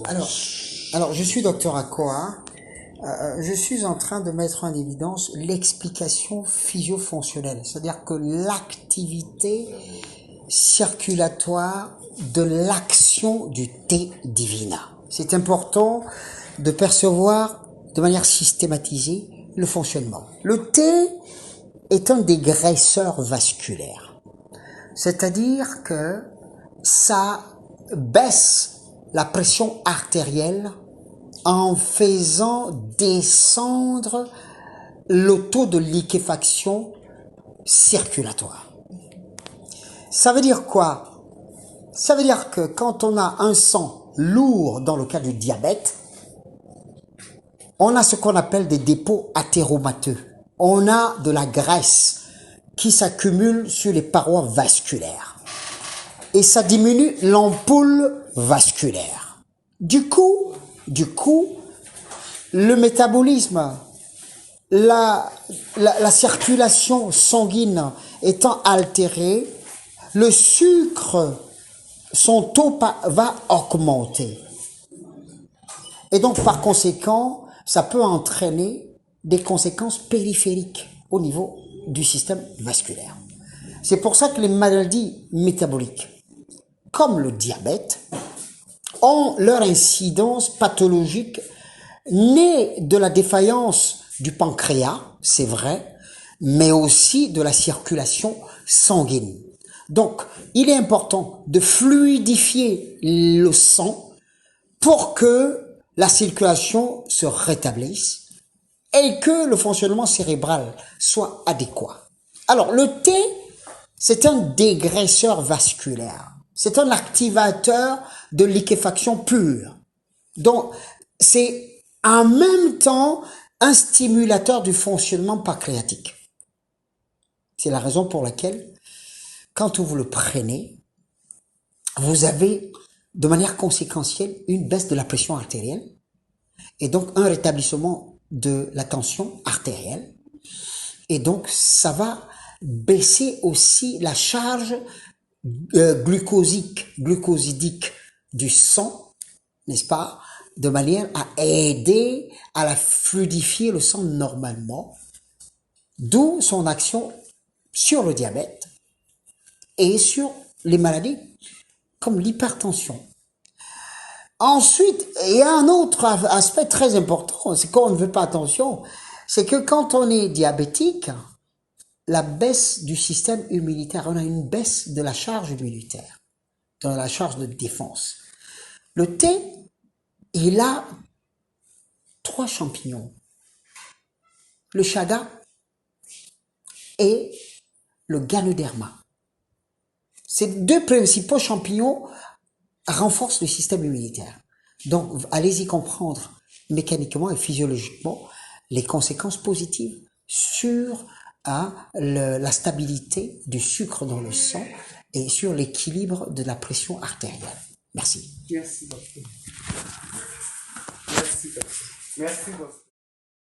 Alors, alors, je suis docteur Akoa. Je suis en train de mettre en évidence l'explication physio-fonctionnelle, c'est-à-dire que l'activité circulatoire de l'action du T divina. C'est important de percevoir de manière systématisée le fonctionnement. Le T est un dégraisseur vasculaire, c'est-à-dire que ça baisse la pression artérielle en faisant descendre le taux de liquéfaction circulatoire. Ça veut dire quoi? Ça veut dire que quand on a un sang lourd dans le cas du diabète, on a ce qu'on appelle des dépôts athéromateux. On a de la graisse qui s'accumule sur les parois vasculaires. Et ça diminue l'ampoule vasculaire. Du coup, le métabolisme, la circulation sanguine étant altérée, le sucre, son taux va augmenter. Et donc, par conséquent, ça peut entraîner des conséquences périphériques au niveau du système vasculaire. C'est pour ça que les maladies métaboliques, comme le diabète, ont leur incidence pathologique née de la défaillance du pancréas, c'est vrai, mais aussi de la circulation sanguine. Donc, il est important de fluidifier le sang pour que la circulation se rétablisse et que le fonctionnement cérébral soit adéquat. Alors, le T, c'est un dégraisseur vasculaire. C'est un activateur de liquéfaction pure. Donc, c'est en même temps un stimulateur du fonctionnement pancréatique. C'est la raison pour laquelle, quand vous le prenez, vous avez de manière conséquentielle une baisse de la pression artérielle et donc un rétablissement de la tension artérielle. Et donc, ça va baisser aussi la charge glucosidique du sang, n'est-ce pas, de manière à aider à la fluidifier le sang normalement, d'où son action sur le diabète et sur les maladies comme l'hypertension. Ensuite, il y a un autre aspect très important, c'est qu'on ne fait pas attention, c'est que quand on est diabétique, la baisse du système immunitaire, on a une baisse de la charge immunitaire, de la charge de défense. Le thé, il a 3 champignons, le chaga et le ganoderma. Ces 2 principaux champignons renforcent le système immunitaire. Donc, allez-y comprendre mécaniquement et physiologiquement les conséquences positives sur la stabilité du sucre dans le sang et sur l'équilibre de la pression artérielle. Merci. Merci, docteur. Merci, docteur. Merci, docteur.